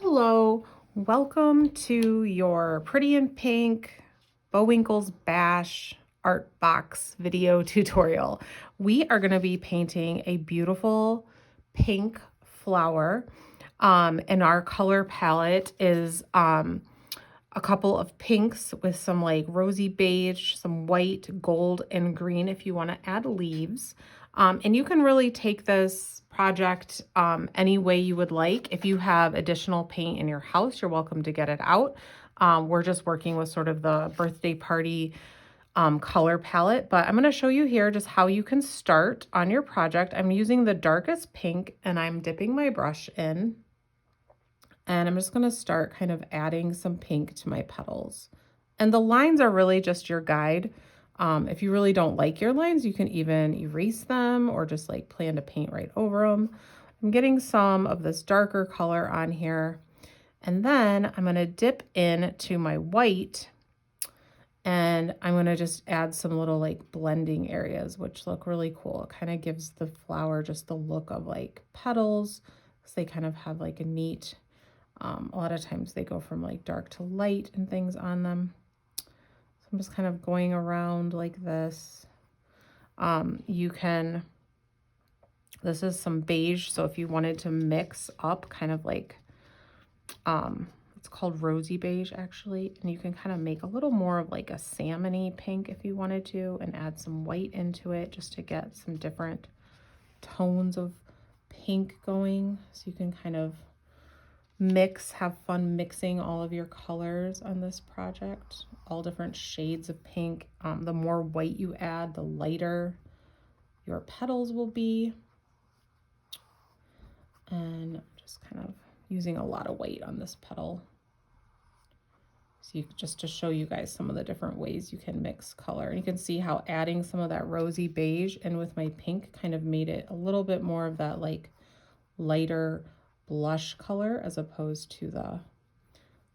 Hello, welcome to your Pretty in Pink Bowinkles Bash art box video tutorial. We are going to be painting a beautiful pink flower, and our color palette is a couple of pinks with some like rosy beige, some white, gold, and green if you want to add leaves. And you can really take this project any way you would like. If you have additional paint in your house, you're welcome to get it out. We're just working with sort of the birthday party color palette, but I'm going to show you here just how you can start on your project. I'm using the darkest pink and I'm dipping my brush in. And I'm just going to start kind of adding some pink to my petals. And the lines are really just your guide. If you really don't like your lines, you can even erase them or just like plan to paint right over them. I'm getting some of this darker color on here. And then I'm going to dip into my white and I'm going to just add some little like blending areas, which look really cool. It kind of gives the flower just the look of like petals because they kind of have like a neat, a lot of times they go from like dark to light and things on them. So I'm just kind of going around like this. This is some beige. So if you wanted to mix up kind of like, it's called rosy beige actually. And you can kind of make a little more of like a salmony pink if you wanted to and add some white into it just to get some different tones of pink going. So you can kind of have fun mixing all of your colors on this project, all different shades of pink. The more white you add, the lighter your petals will be. And I'm just kind of using a lot of white on this petal. So just to show you guys some of the different ways you can mix color. And you can see how adding some of that rosy beige and with my pink kind of made it a little bit more of that like lighter blush color as opposed to the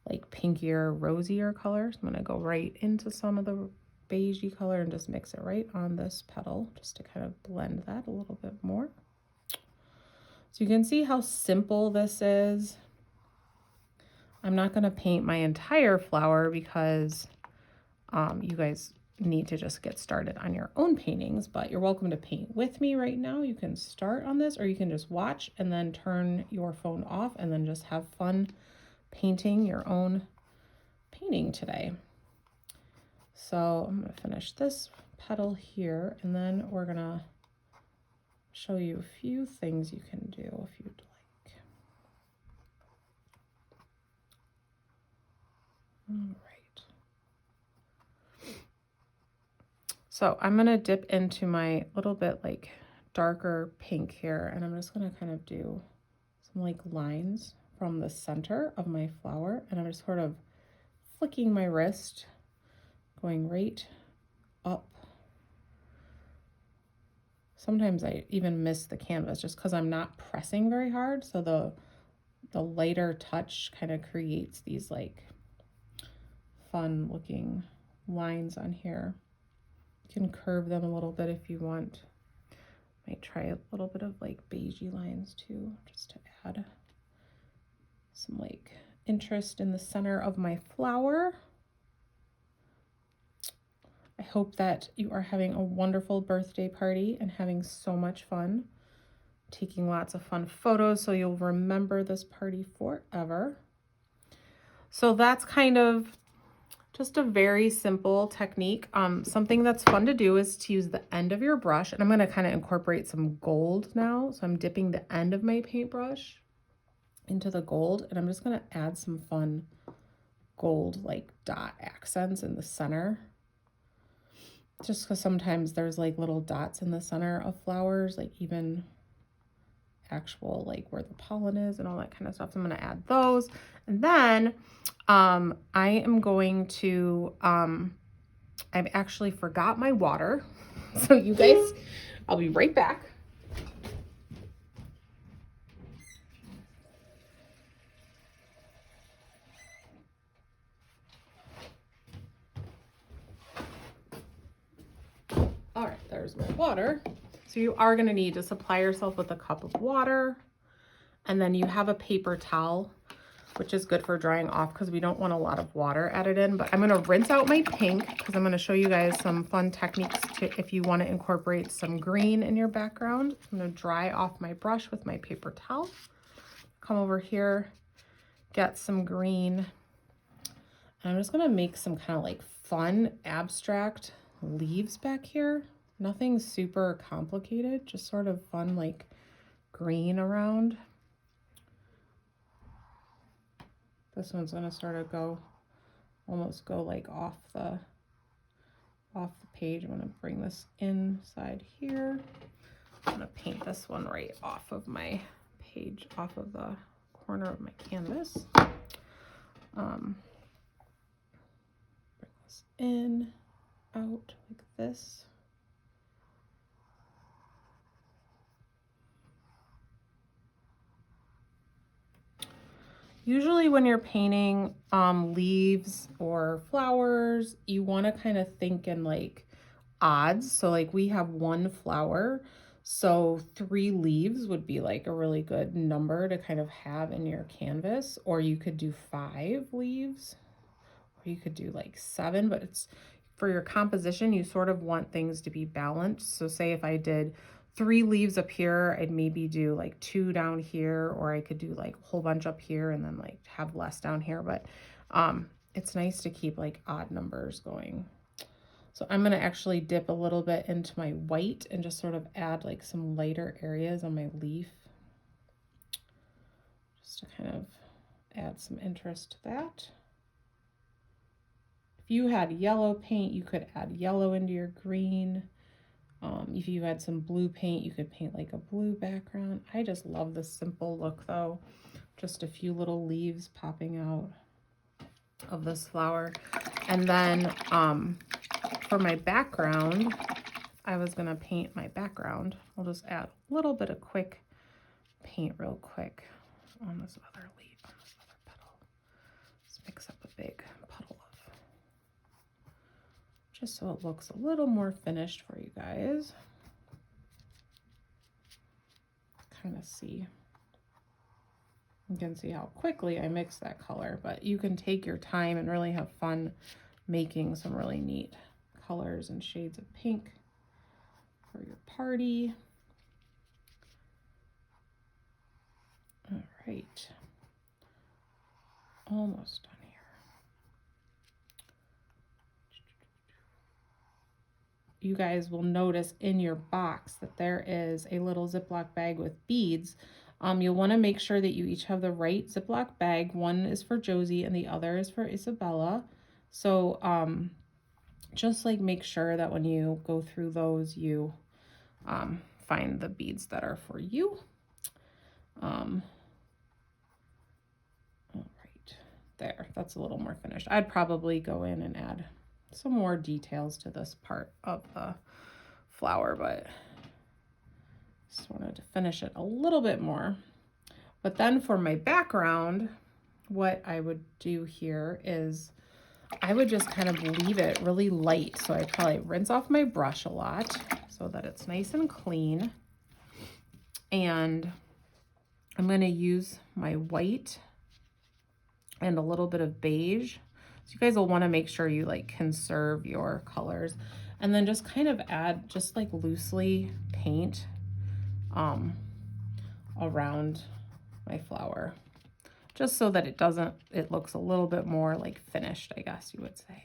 like pinkier, rosier color. So I'm going to go right into some of the beigey color and just mix it right on this petal just to kind of blend that a little bit more. So you can see how simple this is. I'm not going to paint my entire flower because you guys need to just get started on your own paintings, but you're welcome to paint with me right now. You can start on this or you can just watch and then turn your phone off and then just have fun painting your own painting today. So I'm going to finish this petal here and then we're going to show you a few things you can do if you'd like. All right. So I'm going to dip into my little bit like darker pink here and I'm just going to kind of do some like lines from the center of my flower and I'm just sort of flicking my wrist going right up. Sometimes I even miss the canvas just because I'm not pressing very hard, so the lighter touch kind of creates these like fun looking lines on here. You can curve them a little bit if you want. Might try a little bit of like beigey lines too, just to add some like interest in the center of my flower. I hope that you are having a wonderful birthday party and having so much fun, taking lots of fun photos so you'll remember this party forever. So that's kind of just a very simple technique. Something that's fun to do is to use the end of your brush, and I'm going to kind of incorporate some gold now. So I'm dipping the end of my paintbrush into the gold, and I'm just going to add some fun gold like dot accents in the center. Just because sometimes there's like little dots in the center of flowers, like even actual like where the pollen is and all that kind of stuff. So I'm going to add those. And then I am going to, I've actually forgot my water. So you guys, I'll be right back. All right, there's my water. So you are going to need to supply yourself with a cup of water, and then you have a paper towel. which is good for drying off because we don't want a lot of water added in. But I'm gonna rinse out my pink because I'm gonna show you guys some fun techniques to if you want to incorporate some green in your background. I'm gonna dry off my brush with my paper towel. Come over here, get some green. And I'm just gonna make some kind of like fun abstract leaves back here. Nothing super complicated, just sort of fun like green around. This one's gonna sort of almost go like off the page. I'm gonna bring this inside here. I'm gonna paint this one right off of my page, off of the corner of my canvas. Bring this in, out like this. Usually when you're painting leaves or flowers, you want to kind of think in like odds. So like we have one flower, so 3 leaves would be like a really good number to kind of have in your canvas. Or you could do 5 leaves, or you could do like 7, but it's for your composition, you sort of want things to be balanced. So say if I did 3 leaves up here, I'd maybe do like 2 down here, or I could do like a whole bunch up here and then like have less down here. But it's nice to keep like odd numbers going. So I'm going to actually dip a little bit into my white and just sort of add like some lighter areas on my leaf, just to kind of add some interest to that. If you had yellow paint, you could add yellow into your green. If you had some blue paint, you could paint like a blue background. I just love this simple look though. Just a few little leaves popping out of this flower. And then for my background, I was gonna paint my background. I'll just add a little bit of quick paint real quick on this other leaf, on this other petal. Let's mix up a big puddle of, just so it looks a little more finished for you guys. Kind of see. You can see how quickly I mix that color, but you can take your time and really have fun making some really neat colors and shades of pink for your party. All right, almost done here. You guys will notice in your box that there is a little Ziploc bag with beads. You'll want to make sure that you each have the right Ziploc bag. One is for Josie and the other is for Isabella. So just like make sure that when you go through those, you find the beads that are for you. All right, there, that's a little more finished. I'd probably go in and add some more details to this part of the flower, but just wanted to finish it a little bit more. But then for my background, what I would do here is I would just kind of leave it really light. So I probably rinse off my brush a lot so that it's nice and clean. And I'm going to use my white and a little bit of beige. So you guys will want to make sure you like conserve your colors, and then just kind of add, just like loosely paint around my flower, just so that it looks a little bit more like finished, I guess you would say.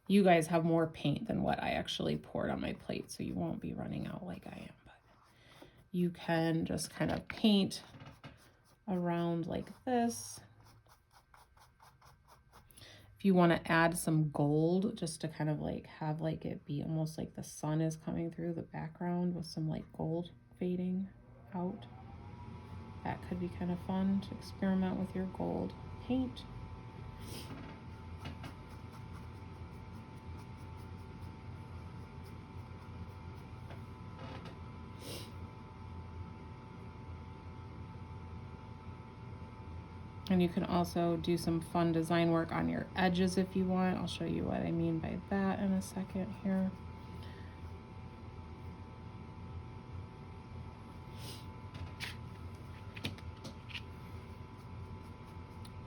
You guys have more paint than what I actually poured on my plate, so you won't be running out like I am, but you can just kind of paint around like this. If you want to add some gold, just to kind of like have like it be almost like the sun is coming through the background with some like gold fading out, that could be kind of fun to experiment with your gold paint. And you can also do some fun design work on your edges if you want. I'll show you what I mean by that in a second here.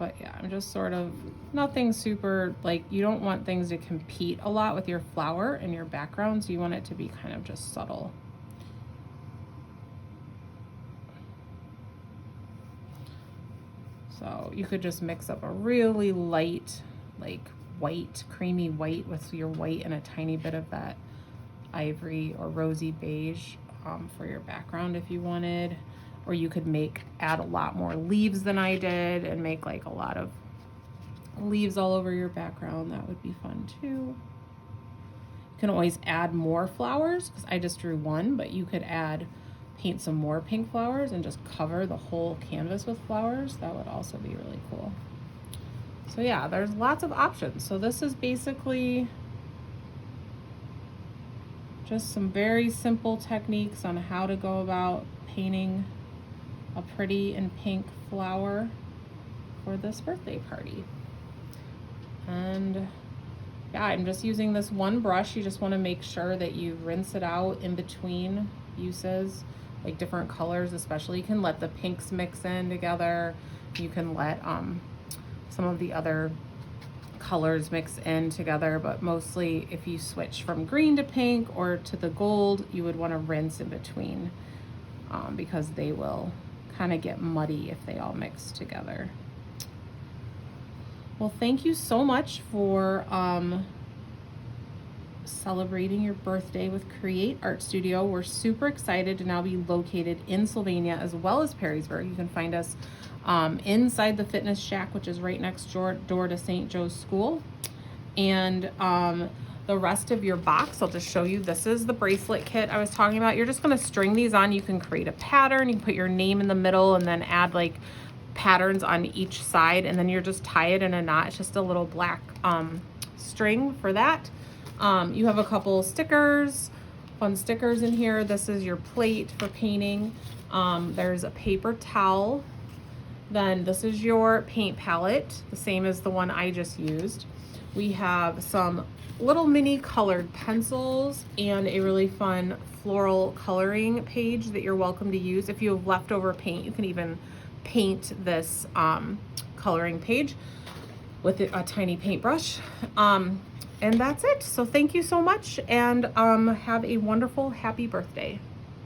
But yeah, I'm just sort of, nothing super, like, you don't want things to compete a lot with your flower and your background, so you want it to be kind of just subtle. So you could just mix up a really light, like white, creamy white with your white and a tiny bit of that ivory or rosy beige for your background if you wanted. Or you could add a lot more leaves than I did and make like a lot of leaves all over your background. That would be fun too. You can always add more flowers because I just drew one, but you could paint some more pink flowers and just cover the whole canvas with flowers. That would also be really cool. So yeah, there's lots of options. So this is basically just some very simple techniques on how to go about painting a pretty and pink flower for this birthday party. And yeah, I'm just using this one brush. You just want to make sure that you rinse it out in between uses, like different colors especially. You can let the pinks mix in together. You can let some of the other colors mix in together, but mostly if you switch from green to pink or to the gold, you would want to rinse in between because they will kind of get muddy if they all mix together. Well, thank you so much for celebrating your birthday with Create Art Studio. We're super excited to now be located in Sylvania as well as Perrysburg. You can find us inside the Fitness Shack, which is right next door to St. Joe's School. And the rest of your box, I'll just show you. This is the bracelet kit I was talking about. You're just gonna string these on. You can create a pattern. You can put your name in the middle and then add like patterns on each side, and then you're just tie it in a knot. It's just a little black string for that. You have a couple stickers, fun stickers in here. This is your plate for painting. There's a paper towel. Then this is your paint palette, the same as the one I just used. We have some little mini colored pencils and a really fun floral coloring page that you're welcome to use. If you have leftover paint, you can even paint this coloring page with a tiny paintbrush. And that's it. So thank you so much, and have a wonderful, happy birthday.